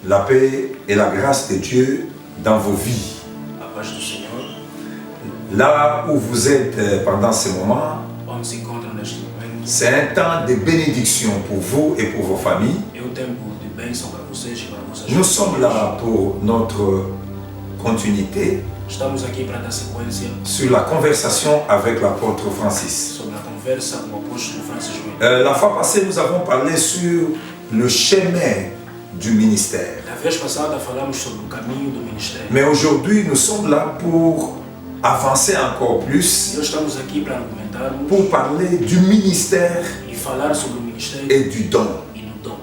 La paix et la grâce de Dieu dans vos vies. A paz do Senhor, Là où vous êtes pendant ce moment, onde se encontram neste momento, c'est un temps de bénédiction pour vous et pour vos familles. é um tempo de bênção para vocês e para vossas Nous sommes famílias. là pour notre continuité Estamos aqui para dar sequência sur la conversation avec l'apôtre Francis. sobre a conversa com o apóstolo Francis Joel. La fois passée, nous avons parlé sur le chemin du ministère. Da vez passada falamos sobre o caminho do ministério. Mais aujourd'hui, nous sommes là pour avancer encore E plus, nós estamos aqui para argumentarmos pour parler du ministère e falar sobre o ministério et du don. e do dom.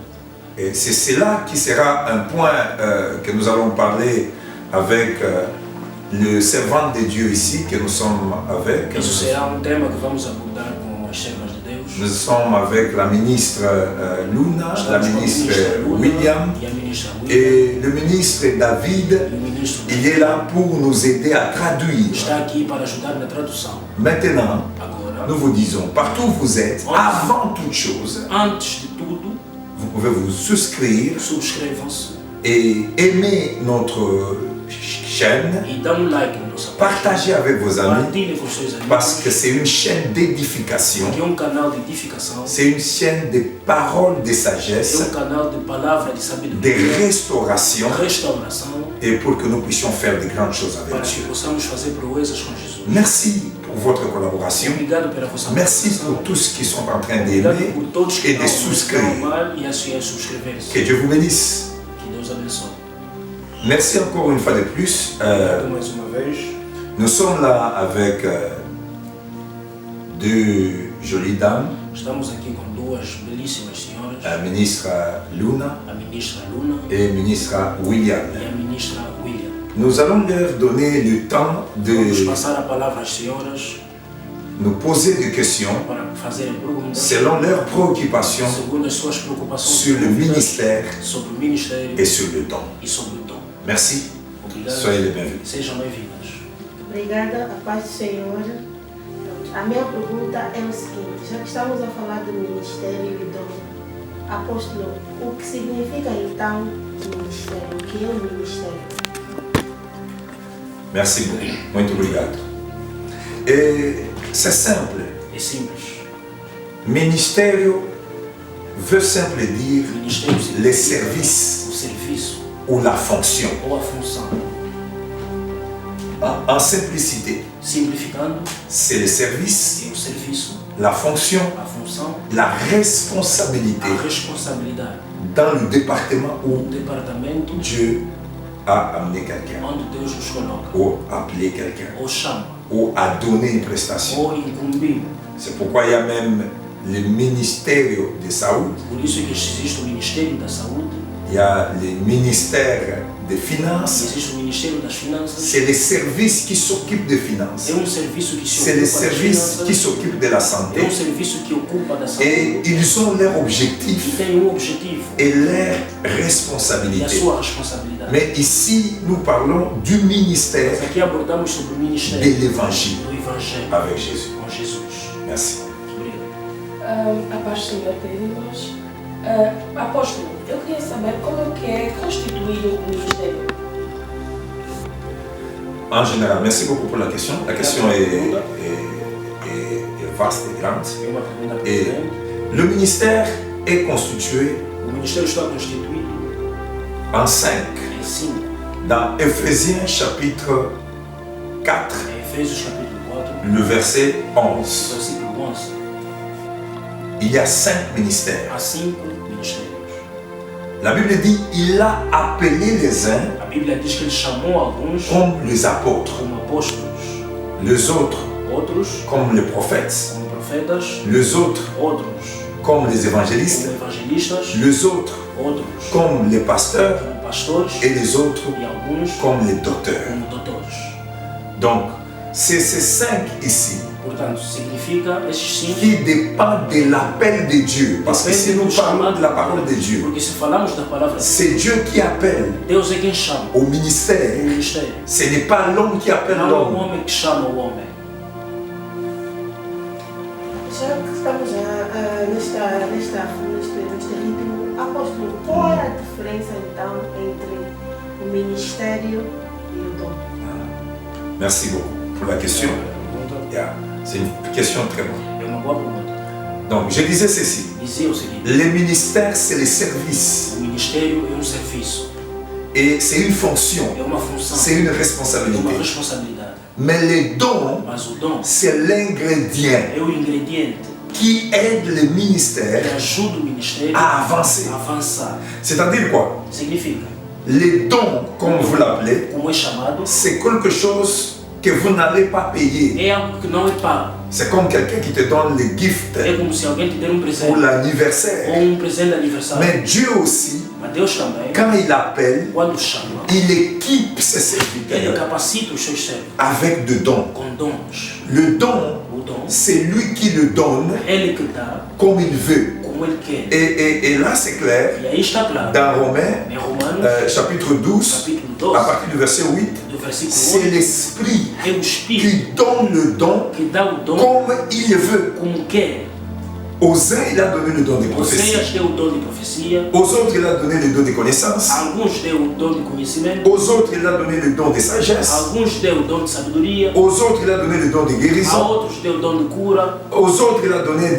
Et c'est cela qui sera un point que nous allons parler avec le servant de Dieu ici, que nous sommes avec. Isso será um tema que vamos abordar com as servas de Deus. Nous sommes avec la ministre Luna, la Estamos com a ministre ministra Luna William e a ministra William. et le ministre David. E o ministro Il est là pour nous aider à traduire. está aqui para ajudar na tradução. Maintenant, Agora, nous vous disons, partout où vous êtes, avant toute chose, antes de tudo, vous pouvez vous souscrire subscrevam-se et aimer notre chaîne, e dão like na nossa página. partagez avec vos amis, Partilhem com os seus amigos. parce que c'est une chaîne d'édification, Que é um canal de edificação. c'est une chaîne de paroles de É sagesse, canal de palavra de de sabedoria, restauration, restauração, et pour que nous puissions faire de grandes choses avec para que Dieu. possamos fazer proezas com Jesus. Merci pour votre collaboration. Obrigado pela vossa Merci participação. pour tous qui sont en train Obrigado d'aimer por todos que et de estão souscrire. amar e a subscrever-se. Que Dieu vous bénisse. Que Deus abençoe. Merci encore une fois de plus. Obrigado mais uma vez. Nous sommes là avec deux jolies dames, Estamos aqui com duas belíssimas senhoras, la ministre Luna a ministra Luna et le ministre William. e a ministra William. Nous allons leur donner le temps Vamos de passar a palavra às senhoras nous poser des questions para fazerem perguntas selon leurs préoccupations segundo as suas preocupações sur le ministère sobre o ministério et sur le don. e sobre o dom. Merci. Obrigado. Soyez les bienvenus. Sejam bem-vindas. Obrigada, a paz do Senhor. A minha pergunta é o seguinte, já que estamos a falar do ministério e do dom, apóstolo, o que significa então o ministério? O que é o ministério? Merci beaucoup. Muito obrigado. Et c'est simple. É simples. Ministério veut simple dire Ministério les significa services o serviço ou la fonction. ou a função. En simplicité, Simplificando, c'est le service, é o serviço, la fonction, a função, la responsabilité a responsabilidade. dans le département O où departamento Dieu a amené quelqu'un, onde Deus nos coloca, ou appelé quelqu'un, ou chama, ou a donné une prestation. ou incumbiu. C'est pourquoi il y a même le ministère de Saoud, Por isso é que existe o Ministério da Saúde, il y a le ministère des Finances, existe o Ministério das Finanças. c'est les services qui s'occupent des finances, É serviço que se c'est les ocupa das services qui finanças, s'occupent de la é santé, serviço que ocupa da saúde et ils ont leur e objectif tem objetivo et leur e a responsabilité. sua responsabilidade. Mais ici, nous parlons du ministère Mas aqui abordamos sobre o de ministério l'évangile do Evangelho avec Jésus. com Jesus. Merci. Obrigado. A paz do Senhor, queridos. Apóstolo, eu queria saber como que é constituído o ministério. En général, merci beaucoup pour la question. La question est vaste et grande. É uma pergunta Et pertinente. le ministère est constitué O ministério está constituído en 5. em 5. Dans Éphésiens chapitre 4, Em Efésios capítulo 4, le verset 11, versículo 11. il y a 5 ministères. Há 5 ministérios. La Bible dit, il a appelé les uns A Bíblia diz que ele chamou alguns comme les apôtres, como apóstolos, les autres outros comme les prophètes, como profetas, les autres outros comme les évangélistes, como evangelistas, les autres outros comme les pasteurs como pastores et les autres e alguns comme les docteurs. como doutores. Donc, c'est ces 5 ici Portanto, significa esses 5 qui dépendent de l'appel de Dieu. Parce que si nous parlons de la parole de Dieu, Porque se falamos da palavra de c'est Dieu qui appelle Deus é quem chama au o ministère. ministério. Ce n'est pas l'homme qui appelle Não é o l'homme. homem que chama o homem. Já que estamos neste ritmo, apóstolo, qual é a diferença então entre o ministério e o dom? Merci beaucoup pour la question. Yeah. C'est une question très bonne. É uma boa pergunta. Donc, je disais ceci. Dizia o seguinte: Les ministères, c'est les services. o ministério é um serviço, Et c'est une fonction. é uma função, C'est une é uma responsabilité. responsabilidade. Mais les dons, Mas o dom c'est l'ingrédient é o ingrediente qui aide le que ministère ajuda o ministério à avancer. a avançar. C'est-à-dire quoi? Significa, Les dons, comme vous l'appelez, como é chamado, c'est quelque chose que vous n'allez pas payer. é algo que não é pago. C'est comme quelqu'un qui te donne les gifts É como se alguém te der um pour presente, ou l'anniversaire. um presente de aniversário. Mais Dieu aussi, Mas Deus também, quand il appelle, quando chama, il équipe ses Ele serviteurs capacita os seus servos avec de dons. com dons. Le don, O dom, c'est lui qui le donne Ele que dá comme il veut. como Ele quer. Et là, c'est clair, E aí está claro, dans Romains, em Romanos, chapitre 12, capítulo à 12, partir du verset 8, do versículo c'est 8, l'Esprit é o Espírito qui donne le don que dá o dom comme il veut. como quer. Aux uns, il a donné le don de prophétie. Oséias deu o dom de profecia, Aux autres, il a donné le don de connaissance. alguns deu o dom de conhecimento, Aux autres, il a donné le don de sagesse. alguns deu o dom de sabedoria, Aux autres, il a donné le don de a guérison. outros deu o dom de cura, Aux autres, il a donné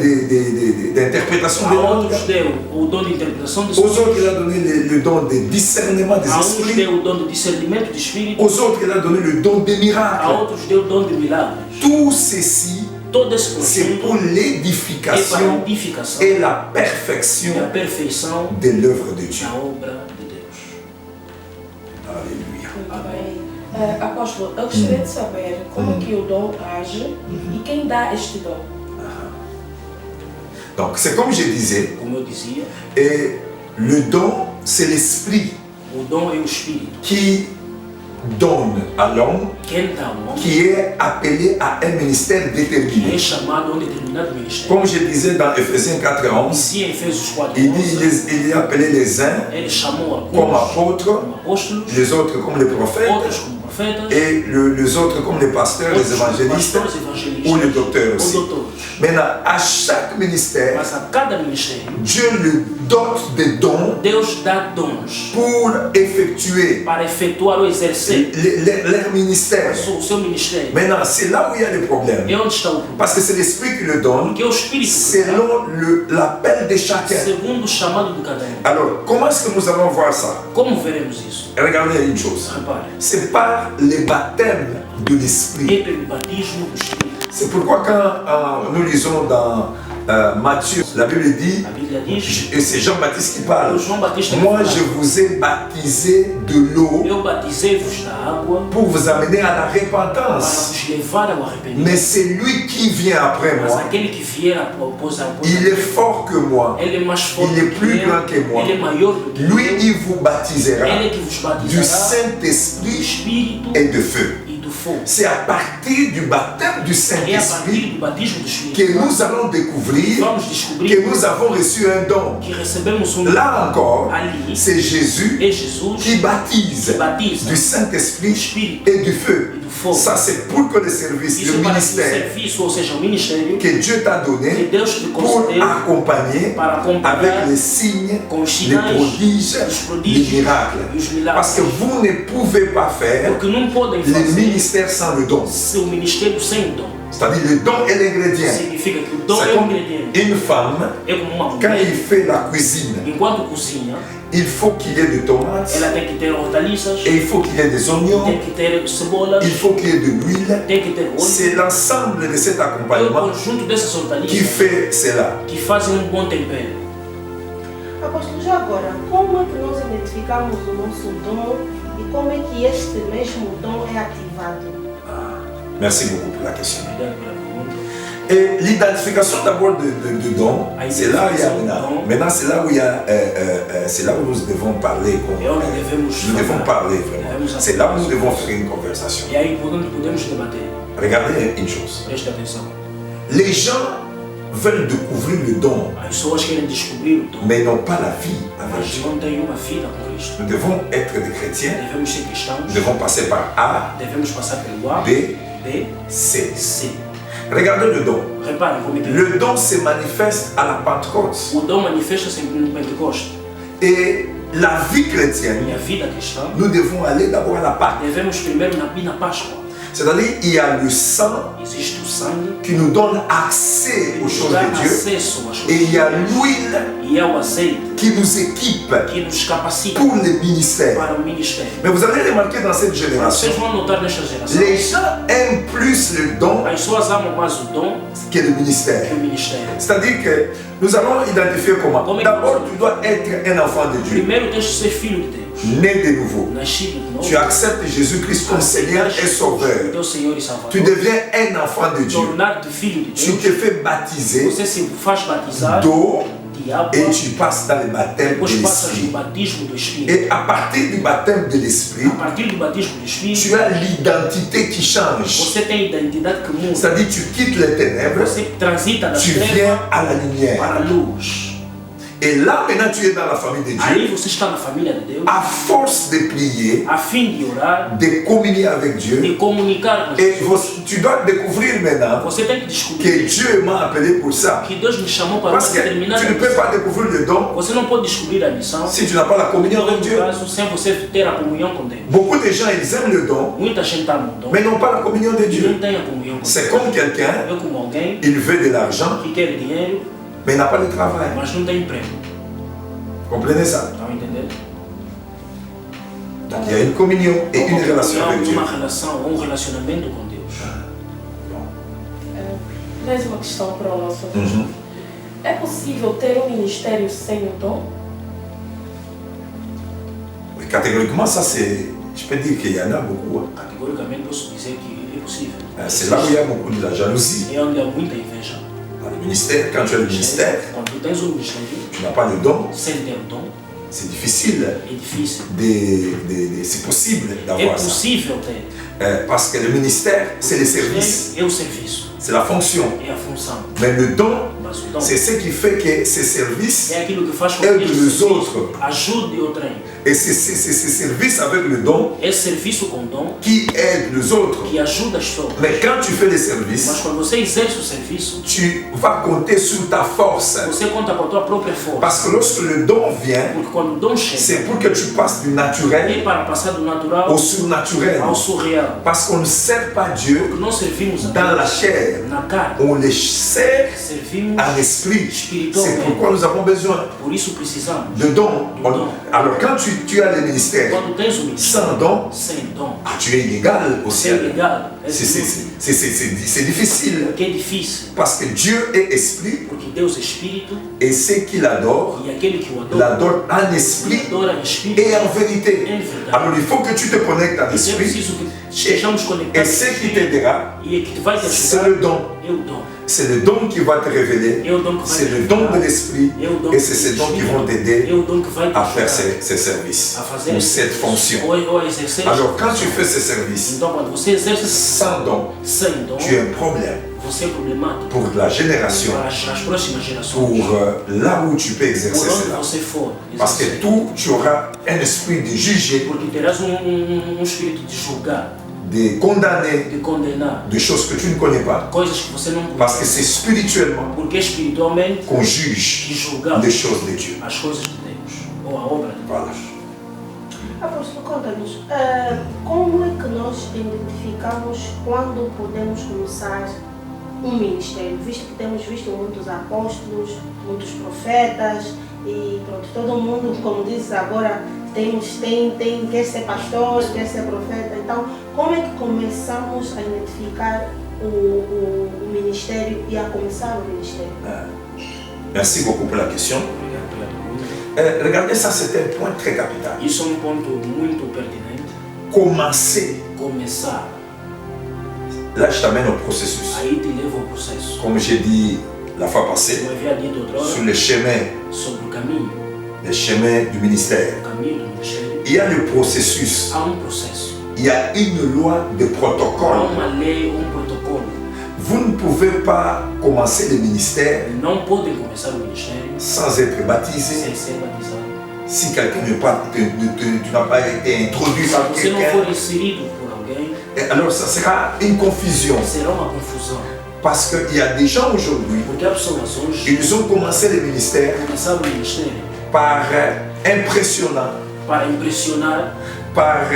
d'interprétation a des langues. outros deu o dom de interpretação de Aux autres, il sonhos, a donné le don de discernement des a uns esprits. deu o dom de discernimento de espírito, Aux autres, il a donné le don des a miracles. outros deu o dom de milagres. Tout ceci, Todo esse c'est pour conjunto é para a l'édification edificação et la e a perfection perfeição de l'œuvre de Dieu. da obra de Deus. Alléluia. Amém. Apóstolo, eu gostaria de saber como que o dom age e quem dá este dom. Donc, c'est comme je disais, Como eu dizia, et le don, c'est l'esprit o dom é o Espírito. qui donne à l'homme Quem dá o homem qui est appelé à un ministère que é déterminé. chamado a um determinado ministério. Comme je disais dans Ephésiens 4:11, Dizia em Efésios 4, il dit il est appelé les uns ele chamou comme alguns apôtres, como apóstolos, les autres comme les prophètes, outros como profetas, et les autres comme les pasteurs, les outros como évangélistes pastores, evangelistas ou les docteurs ou aussi. doutores. Maintenant, à chaque ministère, Mas a cada ministério, Dieu lui dote des dons Deus dá dons pour effectuer para efetuar ou exercer leur ministère. o seu ministério. Maintenant, c'est là où il y a les problèmes. E onde está o problema? Parce que c'est l'Esprit qui le donne Porque é o Espírito que dá, selon l'appel de chacun. segundo o chamado de cada um. Alors, comment est-ce que nous allons voir ça? Como veremos isso? Regardez une chose. Repare, C'est par le baptême de l'Esprit. é pelo batismo do Espírito. C'est pourquoi quand nous lisons dans Matthieu, la Bible dit, A Bíblia diz, et c'est Jean-Baptiste qui parle, o João Batista moi que je fala, vous ai baptisé de l'eau eu batizei-vos da água pour vous amener à la para repentance. vos levar ao arrependimento. Mais c'est lui qui vient après Mas moi. aquele que vier após a Il est fort que moi. ele é mais forte Il est que plus eu, grand que moi. ele é maior do que Lui, eu, il vous baptisera ele é que vos du batizará do Saint-Esprit Espírito et de feu. e do fogo. C'est à partir du baptême du É a partir Saint-Esprit do batismo do Espírito que nous allons découvrir vamos descobrir que nous avons reçu un don. que recebemos Là encore, ali, c'est Jésus é Jesus qui baptise que batiza du do Saint-Esprit Espírito et du feu. e do fogo. Ça, c'est pour que le service, Isso le é para que o ministère serviço, ou seja, o ministério que Dieu t'a que donné Deus te pour concedeu accompagner para acompanhar avec les signes, com os les sinais, prodiges, os les prodígios miracles. e os Parce que milagres. vous ne pouvez pas faire Porque não podem le fazer ministère sans le don. seu ministério sem dom. C'est-à-dire le don est l'ingrédient. Significa que o dom C'est é o comme ingrediente. une femme, É como uma quand mulher, il fait la cuisine, enquanto cozinha, il faut qu'il y ait des tomates, ela tem que ter hortaliças, et il faut qu'il y ait des oignons, tem que ter cebolas, il faut qu'il y ait de l'huile. tem que ter C'est óleo. l'ensemble de cet É o accompagnement conjunto dessas qui hortaliças fait cela. que fazem um bom tempero. Apóstolo, já agora, como é que nós identificamos o nosso dom e como é que este mesmo dom é ativado? Merci beaucoup pour la question. Obrigado pela pergunta. Et l'identification d'abord de dons, c'est là où il y a maintenant. Maintenant, c'est là où il y a, c'est là où nous devons parler. É onde devemos Nous devons falar. parler vraiment. C'est là où nous devons faire une conversation. E aí podemos debater. Regardez une chose. Preste atenção. Les gens veulent découvrir le don, As pessoas querem descobrir o dom, mais n'ont pas la vie avec mas Dieu. não têm uma vida com Cristo. Nous devons être des chrétiens. Devemos ser cristãos, Nous devons passer par A, devemos passar pelo A, B, B, C. C. Regardez le don. Reparem como é que Le don se manifeste à la Pentecôte. o dom manifesta-se no Pentecoste. Et la vie chrétienne, E a vida cristã, nous devons aller d'abord à la Pâque. devemos primeiro ir na Páscoa. C'est-à-dire, il y a le sang Existe o sangue qui nous donne accès aux que choses dá de Dieu. acesso às Et il y a coisas de Deus. l'huile E é o azeite qui nous équipe que nos capacita pour le ministère. para o ministério. Mais vous allez remarquer dans cette génération, Vocês vão notar nesta geração, les gens aiment plus le don as pessoas amam mais o dom que le ministère. que o ministério. C'est-à-dire que nous allons identifier comment. D'abord, tu dois être un enfant de Dieu, Primeiro tens de ser filho de Deus, né de nouveau. nascido de novo. Tu acceptes Jésus-Christ comme Seigneur et Sauveur. Teu Senhor e Tu Salvador. deviens un enfant de Dieu. Tornar-te filho de Tu Deus. te fais baptiser Você se faz batizar d'eau de água, et tu passes dans le baptême de depois passas no l'Esprit. batismo do Espírito. Et à partir du baptême de l'Esprit, A partir do batismo do Espírito, tu as l'identité qui change. você tem identidade que muda. C'est-à-dire tu quittes les ténèbres, Você transita das tu trevas viens à la lumière. para a luz. Et là, maintenant, tu es dans la famille de Aí Dieu. você está na família de Deus, À force de prier, a fim de orar, de communier avec Dieu, de comunicar com as et pessoas. tu dois découvrir maintenant Você tem que que descobrir Dieu m'a appelé pour ça. que Deus me chamou para Parce uma que determinada tu ne peux missão. pas découvrir le don Você não pode descobrir a missão si tu n'as pas la communion avec no Dieu. caso sem você ter a comunhão com Deus. Beaucoup de gens, ils aiment le don, Muita gente ama o dom, mais n'ont pas la communion de e Dieu. não tem a comunhão com C'est Deus. comme quelqu'un, É como alguém il veut de l'argent, que quer dinheiro, mais il n'a pas de travail. mas não tem emprego. Comprenez ça? Estão a entender? Donc il y a une communion et une relation avec Dieu. Uma relação ou um relacionamento com Deus. Mais uma questão para o nosso ouvinte. Mhm. É possível ter um ministério sem o dom? Oui, catégoriquement, ça c'est. Je peux dire qu'il y en a beaucoup. Hein. Categoricamente posso dizer que é possível. C'est là où il y a beaucoup de la jalousie. É onde há muita inveja. Dans le ministère, quand tu as le ministère, Quando tu tens um ministério, tu n'as pas le don, sem ter o dom, c'est difficile. é difícil. C'est possible É d'avoir ça. possível ter. Parce que le ministère, c'est le service, É o serviço, c'est la fonction. é a função. Mais le don, Mas o dom c'est ce qui fait que ces services é aquilo que faz com aident que este les serviço autres. ajude outrem. Et c'est ces services avec le don Esse serviço com dom qui aident les autres. que ajuda as pessoas. Mais quand tu fais les Mas services, quando você exerce o serviço, tu vas compter sur ta force. você conta com a tua própria força. Parce que lorsque le don vient, Porque quando o dom chega, c'est pour que tu passes du é naturel para passar do natural au surnaturel. ao surreal. Parce qu'on ne sert pas Dieu Porque nós servimos a dans la Deus chair. na carne. On les sert Servimos en esprit. espiritualmente. C'est pourquoi nous avons besoin Por isso precisamos. de dons. Alors quand tu as le ministère Quando tens o ministério sans don, sem dom, tu es illégal au você é ciel. legal, é C'est difficile. porque é difícil. Parce que Dieu est esprit Porque Deus é espírito et ceux qui l'adorent, e aquele que o adora, l'adorent en esprit adora em espírito et en vérité. em verdade. Alors il faut que tu te connectes en Então é esprit preciso que estejamos et conectados ce qui t'aidera, e é que vai te c'est ajudar le don. é o dom. C'est le don qui va te révéler. É o dom que vai C'est te le don ajudar. de l'esprit É o dom et c'est ces dons qui vont é t'aider o dom que vai te à faire ajudar ces services a fazer ou esse cette serviço, fonction. ou a exercer Alors essa quand tu função. fais ces services Então quando você exerce sans don, sem dom, tu es un problème você é problemático pour la génération, para as próximas gerações. pour là où tu peux Por exercer onde cela. você for, Parce que exercer. tu auras un esprit de juger, Porque terás espírito de julgar, de condamner de condenar des choses que tu ne connais pas. coisas que você não Parce que conhece. c'est spirituellement Porque espiritualmente qu'on juge que julgamos les choses de Dieu. as coisas de Deus ou a obra de Voilà. Deus. Apóstolo, conta-nos, como é que nós identificamos quando podemos começar um ministério? Visto que temos visto muitos apóstolos, muitos profetas e pronto, todo mundo, como disse agora, quer ser pastor, quer ser profeta. Então, como é que começamos a identificar o ministério e a começar o ministério? Merci beaucoup pour la question. Obrigado pela pergunta. Regardez ça, c'est un point très capital. Isso é ponto muito pertinente. Commencer. Começar, Là, je t'amène au processus. aí te leva ao processo. Comme j'ai dit la fois passée, Como havia dito outra sur hora, le chemin, sobre o caminho du ministère, do ministério, il y a le processus. há processo. Il y a une loi de Há protocole. uma lei, protocolo. Vous ne pouvez pas commencer le ministère Não podem começar o ministério sans être baptisé. sem ser batizado. Si quelqu'un tu n'as pas été introduit par Se você não quelqu'un, for inserido por alguém, alors ça sera une confusion. será uma confusão. Parce qu'il y a des gens aujourd'hui, Porque há pessoas hoje ils ont commencé le ministère que começaram o ministério par impressionnant, para impressionar, par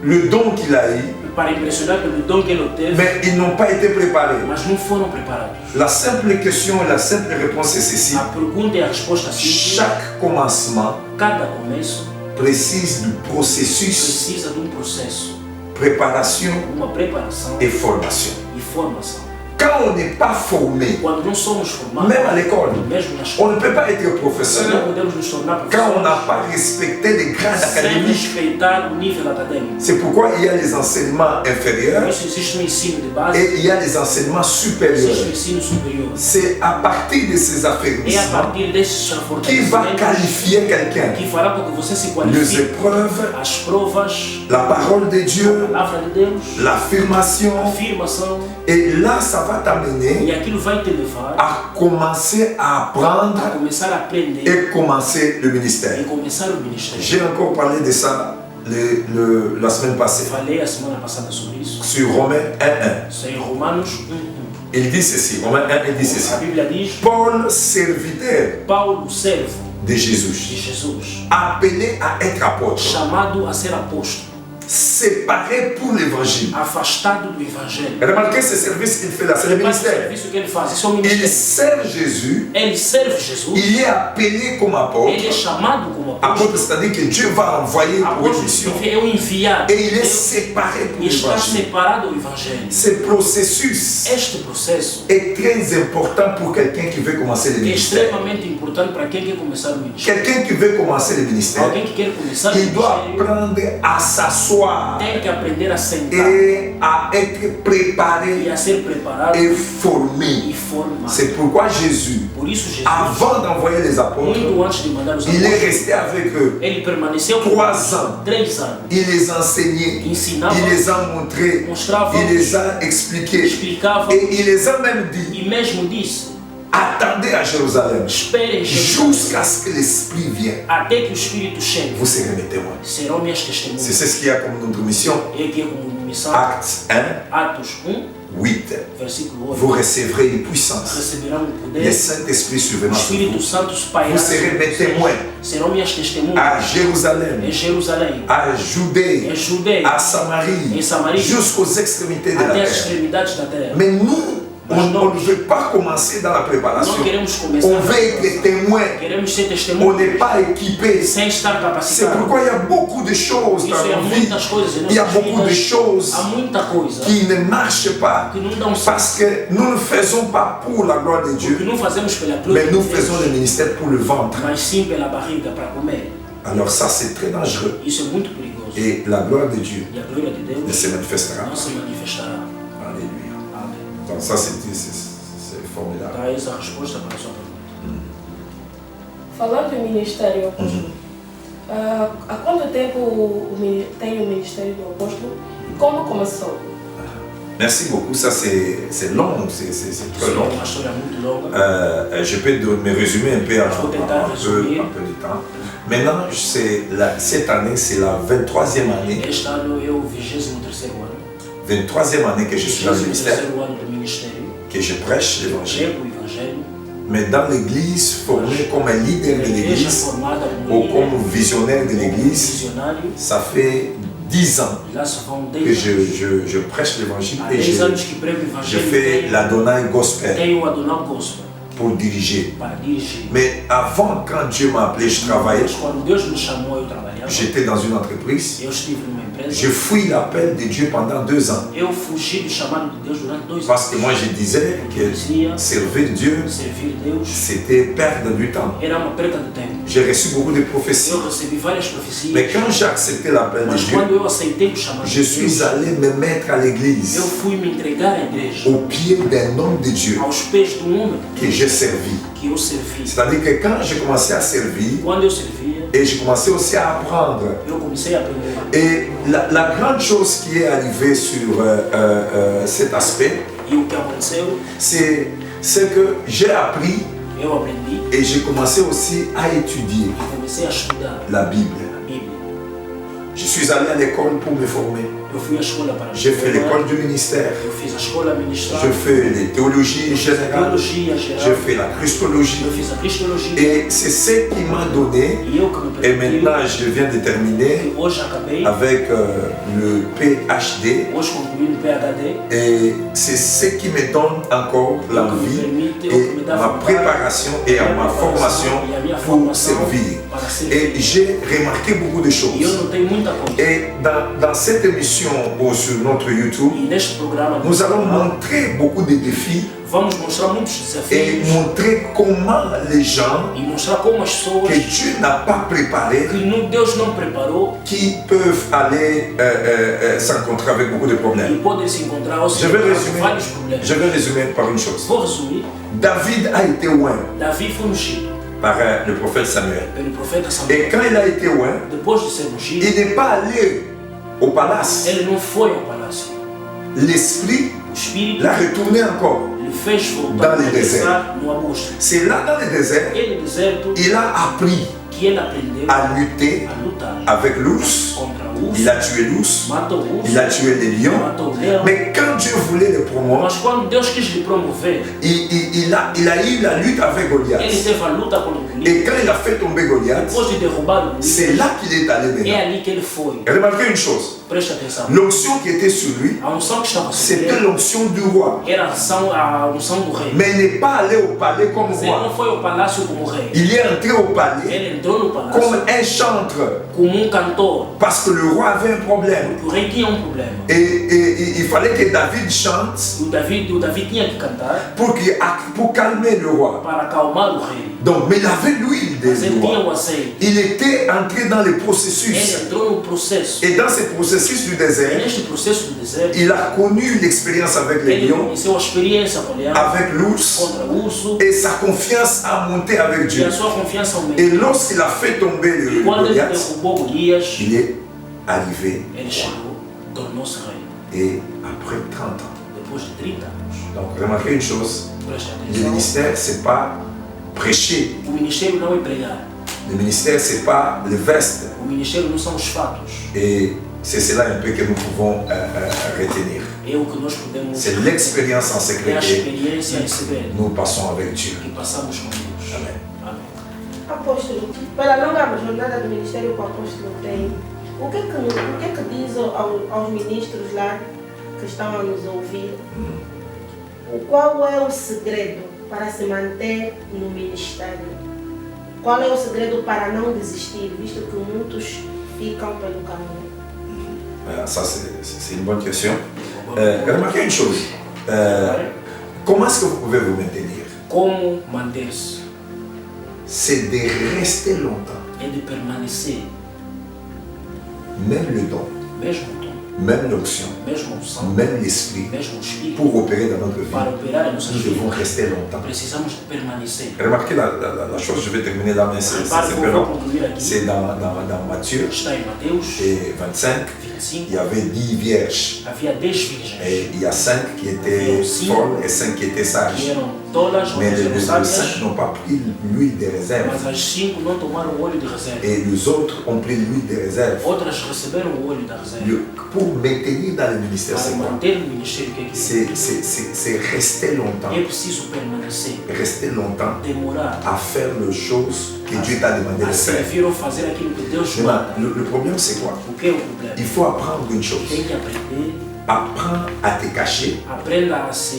le don qu'il a eu, para impressionar pelo dom que ele obteve, mais ils n'ont pas été préparés. mas não foram preparados. La simple question et la simple réponse est ceci. A pergunta e a resposta simples, Chaque commencement cada começo précise du processus, precisa de processo, préparation uma preparação et formation. e formação. Quand on n'est pas formé, Quando não somos formados, même à l'école, mesmo na on escola, ne peut pas être não professeur podemos nos tornar quand on n'a professores pas respecté les grades sem académiques. respeitar o nível acadêmico. C'est pourquoi il y a les enseignements Por inférieurs isso existe um ensino de base, et il y a les enseignements existe um supérieurs. ensino superior. C'est à partir de ces É a affermissements partir desses qui va fortalecimentos qualifier quelqu'un. que fará com que você se Les qualifique. épreuves, As provas, la parole de a Dieu, palavra de Deus, a l'affirmation. afirmação, Et là, ça va t'amener e aquilo vai te levar à commencer à a apprendre começar a aprender et commencer le e ministère. começar o ministério. J'ai encore parlé de ça la semaine passée Falei a semana passada sobre isso. sur Romains 1.1. Isso é em Romanos 1:1. Il dit ceci, Romains 1, il dit A ceci. Bíblia diz: Paul, serviteur Paulo, servo de de Jésus, Jesus, appelé à être apôtre, chamado a ser apóstolo, séparé pour l'évangile. afastado do evangelho. Remarquez ce service qu'il fait là, c'est le Mas o ministère. serviço que ele faz, isso é um Il ministério. sert Jésus, Ele serve Jesus, il est appelé comme apôtre. ele é chamado como Apôtre, apóstolo. c'est-à-dire que Dieu va envoyer pour une Apóstolo mission. significa é o enviado. Et il est séparé pour E está l'évangile. separado do evangelho. Ce processus Este processo est très important pour quelqu'un qui veut commencer le é ministère. extremamente importante para quem quer começar o ministério. Quelqu'un qui veut commencer le ministère, Alguém que quer começar o il doit ministério apprendre à s'asseoir tem que aprender a sentar et à être e préparé a ser preparado et e formé. formado. C'est pourquoi Jésus, Por isso Jesus, avant d'envoyer les apôtres, muito antes de mandar os il est apóstolos, resté avec eux. ele permaneceu por 3 ans. 3 anos. Il les enseignait, Ensinava, il les a montrés, mostrava, il les a expliqués. explicava Et il les a même dit, e mesmo disse: attendez à Jérusalem esperem Jesus jusqu'à ce que l'Esprit vienne. até que o Espírito chegue. Vous serez mes témoins. Serão minhas C'est testemunhas. ce qu'il y a comme notre mission. E aqui é como missão, Actes 1, Atos 1, 8. versículo 8. Vous recevrez une puissance. Receberão o Le poder. Saint-Esprit O survenant sur Espírito vous. Santo se pairá Vous sobre serez mes témoins vocês. Serão minhas testemunhas à Jérusalem, em Jerusalém, à Judée, em Judeia, à Samarie, em Samaria, jusqu'aux extrémités de la até as terre. extremidades da terra. Mais nous, on ne veut pas commencer dans la préparation. Não queremos começar On a veut être témoin. queremos ser On testemunhas n'est pas équipé. sem estar C'est capacitados. pourquoi il y a beaucoup de choses Isso dans é nos vies. muitas coisas em Il y a nossas beaucoup de vidas. choses Há muita coisa qui ne marchent pas que não dão certo. parce que nous ne faisons pas pour la gloire de Porque Dieu, não fazemos pela mais glória de nous Deus, faisons le ministère pour le ventre. mas sim pela barriga para comer. Alors ça, c'est très dangereux. Isso é muito perigoso. Et la gloire de Dieu E a glória de Deus ne se manifestera não pas. se manifestará. Alléluia. Amém. Donc ça, c'est formidable. Dá essa a resposta para a sua pergunta. Falando em ministério apóstolo, há quanto tempo tem o ministério do apóstolo? Como começou? Merci beaucoup. Ça, c'est long. C'est Isso très é long. uma história muito longa. Je peux me résumer un peu en Faut tentar résumer. un peu de temps. Maintenant, cette année, c'est la 23e année. Este ano é o 23º ano. 23e année que je suis dans le ministère, 23º ano do ministério. que je prêche l'évangile. Prego o evangelho. Mais dans l'église, formé comme un leader de A igreja l'église formada como ou líder, comme visionnaire de como l'église, visionário. ça fait 10 ans Lá se vão que 10 anos. je prêche l'évangile Há et 10 anos que prego o je evangelho. fais l'Adonai Gospel Tenho o Adonai Gospel pour diriger. para dirigir. Mais avant, quand Dieu m'a appelé, je travaillais, Mas quando Deus me chamou, eu trabalhava. j'étais dans une entreprise, Eu estive numa empresa. je fui l'appel de Dieu pendant 2 ans. Eu fugi do chamado de Deus durante 2 anos. Parce que moi, je disais Eu dizia, que servir Dieu, servir Deus c'était perdre du temps. era uma perda de tempo. J'ai reçu beaucoup de prophéties. Eu recebi várias profecias. Mais quand j'ai accepté l'appel de Mas Dieu, quando eu aceitei o chamado je de suis Deus, allé me mettre à eu l'église, fui me entregar à igreja, au pied d'un homme de Dieu aos pés de homem que j'ai servi. que eu servi. C'est-à-dire que quand j'ai commencé à servir, Quando eu servia, et j'ai commencé aussi à apprendre, eu comecei a aprender. et la grande chose qui est arrivée sur cet aspect, E o que aconteceu, c'est que j'ai appris eu aprendi et j'ai commencé aussi à étudier e comecei a estudar la Bible. a Bíblia. Je suis allé à l'école pour me former. Eu fui à escola para j'ai fait l'école du ministère, Eu fiz a escola ministral. je fais les théologies générales, Teologia je geral. fais la Christologie. Eu fiz a cristologia. Et c'est ce qui m'a donné, E eu que me et permiti. maintenant je viens de terminer Que hoje acabei. avec le PhD, Hoje concluí no PhD. et c'est ce qui me donne encore l'envie et ma préparation et ma formation pour servir. Et j'ai remarqué beaucoup de E eu choses. notei muita coisa. Et dans cette émission sur notre YouTube, E neste programa nous allons montrer beaucoup de défis vamos mostrar muitos et desafios montrer comment les gens e mostrar como as pessoas que Dieu n'a pas préparés, que Deus não preparou qui peuvent aller s'encontrer avec beaucoup de e problèmes. podem se encontrar ou se Je vais encontrar com résumer, vários problemas. je vais résumer par une chose. Vou resumir. David a été oint Davi foi ungido par le prophète Samuel. pelo profeta Samuel. Et quand il a été oint, Depois de ser ungido, il n'est pas allé au palace. ele não foi ao palácio. L'esprit O Espírito l'a retourné encore. lhe fez voltar Dans le a pensar no abuso. C'est là dans le désert, Ele no deserto il a appris que ele aprendeu à lutter a lutar avec l'ours. contra o urso, Il a tué l'ours, matou o urso, il a tué les lions. matou o leão. Mais quand Dieu voulait le promouvoir, Mas quando Deus quis lhe promover, il a eu la lutte avec ele Goliath. teve a luta com o Golias. Et quand il a fait tomber Goliath, Depois de derrubar o Golias, c'est là qu'il est allé é maintenant. ali que ele foi. Remarquez une chose, Preste atenção. l'onction qui était sur lui, A unção que estava sobre c'était ele l'onction du roi. era a unção do rei. Mais il n'est pas allé au palais comme Mas ele não roi. foi ao palácio como rei. Il est entré au palais Ele entrou no comme palácio un chantre como cantor. parce que le roi avait un problème. O rei tinha problema. Et il fallait que David chante O Davi tinha que cantar pour calmer le roi. para acalmar o rei. Donc, mais il avait l'huile Mas des ele tinha rois. o azeite. Il était entré dans le Ele processus. entrou no processo. Et dans ce processus du E désert, neste processo do deserto, il a connu l'expérience avec les ele lions, conheceu a experiência com o leão, avec l'ours, contra o urso, et sa confiance a monté avec e Dieu. a sua confiança Et aumentou. lorsqu'il a fait tomber le Quando ele Goliath, derrubou Golias, il est arrivé. ele chegou, tornou-se rei. Et après 30 ans. Depois de 30 anos. Donc, remarquez une chose, Preste le atenção. ministère, c'est pas prêcher. O ministério não é pregar. Le ministère, c'est pas le veste. O ministério não são os fatos. Et c'est cela un peu que nous pouvons retenir. É o que nós podemos. C'est l'expérience en É a secret que experiência em segredo nous passons avec Dieu. que passamos com Deus. Amen. Amém. Apóstolo, pela longa jornada do ministério que o apóstolo tem, o que é que diz aos ministros lá que estão a nos ouvir? Qual é o segredo para se manter no ministério? Qual é o segredo para não desistir, visto que muitos ficam pelo caminho? Ça, c'est une bonne question. Remarquez une chose. Comment est-ce que vous pouvez vous maintenir? Como manter-se? C'est de rester longtemps. É de permanecer. Même le don, Mesmo o tom, même l'onction, mesmo a unção, même l'esprit, mesmo o espírito, pour opérer dans notre para vie, operar em nossas nous devons vidas, rester longtemps. precisamos de permanecer. Remarquez la chose, je vais terminer là, mais c'est Repare un que peu eu vou long. concluir aqui. C'est dans Matthieu Está em Mateus et 25, 25. il y avait 10 vierges. Havia 10 virgens Et il y a 5 qui étaient folles et 5 qui étaient que sages. eram tolas, Mais outras eram les 5 sábias, n'ont pas pris l'huile des réserves. mas as 5 não tomaram o óleo de reserva. Et les autres ont pris l'huile des réserves. Outras receberam o óleo da reserva. Pour maintenir dans le ministère, Para c'est quoi? manter no ministério que é que C'est rester longtemps. é preciso permanecer, Rester longtemps demorar à faire les choses que Dieu t'a demandé a de faire. servir ou fazer aquilo que Deus Maintenant, manda. le problème, c'est quoi? O que é o problema? Il faut apprendre une chose. Tem que aprender, Apprends à te cacher aprenda a se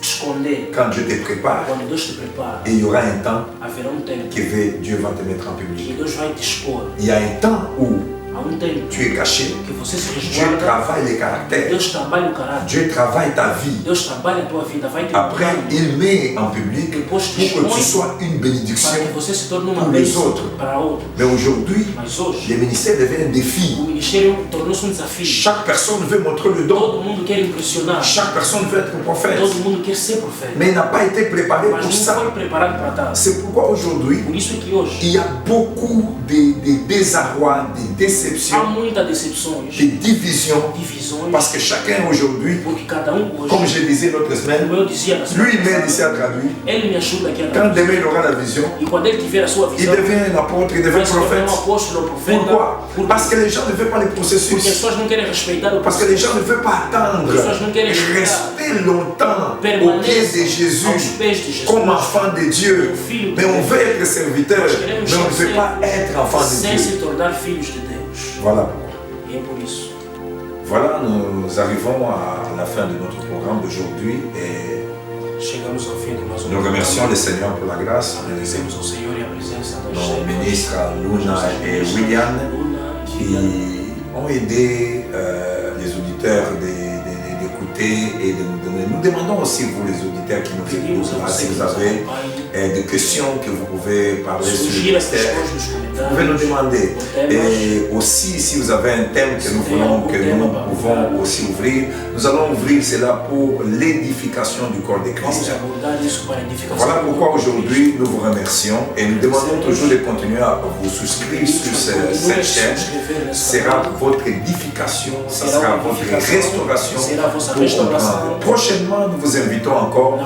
esconder. quand Dieu te prépare. Quando Deus te prepara, Et il y aura un temps haverá tempo que Dieu va te mettre en que public. Deus vai te expor. Il y a un temps où Há tempo tu es caché. que você se Dieu resguarda, travaille les caractères. Deus trabalha o caráter, Dieu travaille ta vie. Deus trabalha a tua vida, vai te Après, mudando il met en public Depois pour que tu expõe sois une bénédiction. para que você se torne uma pour les bênção autres. para outros. Mais aujourd'hui, Mas hoje, le ministère devient un défi. o ministério tornou-se desafio. Chaque personne veut montrer le don. Todo mundo quer impressionar, Chaque personne veut être un prophète. todo mundo quer ser profeta, Mais il n'a pas été préparé mas pour não ça. foi preparado para tal. C'est pourquoi aujourd'hui, Por isso é que hoje il y a beaucoup de désarroi, de déception déceptions, Há muitas decepções, de divisions, divisões, parce que chacun aujourd'hui, porque cada hoje, comme je disais l'autre semaine, como eu dizia na semana lui-même ici passada, a traduit, ele me ajuda aqui a quand traduzir. demain il aura la vision, E quando ele tiver a sua il visão, devient un apôtre, il devient vai se tornar prophète. apóstolo, profeta. Pourquoi? Parce que les gens ne veulent pas les Porque as processus. pessoas não querem respeitar o Parce que les gens ne veulent pas attendre, Pessoas não querem rester longtemps au pied de permanecem aos Jésus pés de Jesus. comme enfant de Dieu. Mais on veut être serviteur, Nós queremos mais on ne veut pas être enfant de sem Dieu. se tornar filhos de Deus. Voilà pourquoi. E é por isso. Voilà, nous arrivons à la fin de notre programme d'aujourd'hui et Chegamos ao fim de mais nous remercions le Seigneur pour la grâce. Agradecemos ao Senhor e a presença das Nos ministres Luna et William qui ont aidé les auditeurs d'écouter et nous demandons aussi vous les auditeurs qui nous écoutent là, si vous avez des questions que vous pouvez parler sur le ministère, vous pouvez nous demander. Et aussi si vous avez un thème que nous voulons, que nous pouvons aussi ouvrir, nous allons ouvrir cela pour l'édification du corps de Christ. Voilà pourquoi aujourd'hui nous vous remercions et nous demandons toujours de continuer à vous souscrire sur cette chaîne. Sera votre édification, ça sera votre restauration pour comprendre. Prochainement, nous vous invitons encore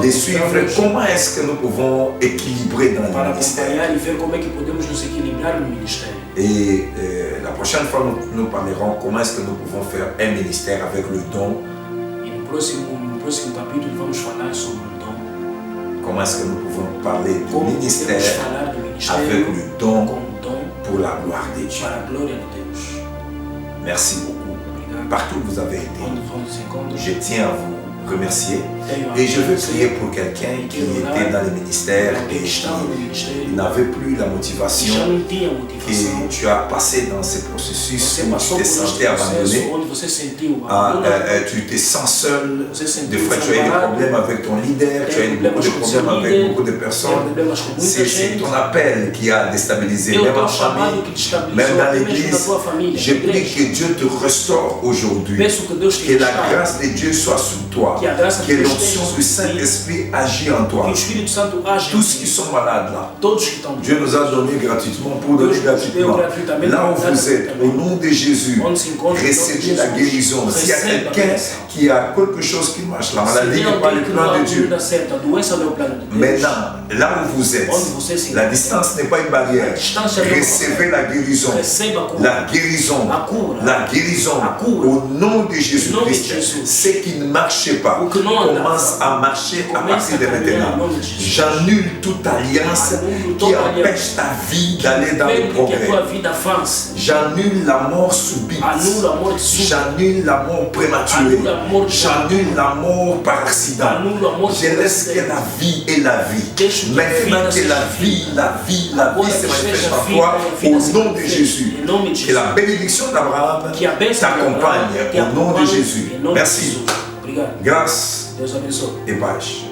de suivre comment est-ce que nous pouvons équilibrer dans le ministère. Et la prochaine fois, nous parlerons comment est-ce que nous pouvons faire un ministère avec le don. Comment est-ce que nous pouvons parler du ministère avec le don pour la gloire de Dieu. Merci beaucoup. Partout où vous avez été, je tiens à vous remercier et je veux prier pour quelqu'un qui était dans le ministère et qui n'avait plus la motivation, que tu as passé dans ce processus où tu te sentais abandonné, tu te sens seul, des fois tu as eu des problèmes avec ton leader, tu as eu beaucoup de problèmes avec beaucoup de personnes, c'est ton appel qui a déstabilisé, même en famille, même dans l'église. Je prie que Dieu te restaure aujourd'hui, que la grâce de Dieu soit sur toi, que l'onction du Saint-Esprit agit en toi. Tous qui sont malades là, Dieu nous a donné gratuitement pour donner gratuitement. Là où vous êtes, au nom de Jésus, recevez la guérison. S'il y a quelqu'un qui a quelque chose qui marche, la maladie n'est pas le plan de Dieu. Maintenant, là où vous êtes, la distance n'est pas une barrière. Recevez la guérison. La guérison. La guérison. Au nom de Jésus-Christ. Ce qui ne marchait pas commence à marcher à partir de maintenant. J'annule toute alliance qui empêche ta vie d'aller dans le progrès. J'annule la mort subite. J'annule la mort prématurée. J'annule la mort par accident. Je laisse que la vie est la vie. Maintenant que la vie se manifeste en toi au nom de Jésus. Que la bénédiction d'Abraham t'accompagne au nom de Jésus. Merci. Grâce et page.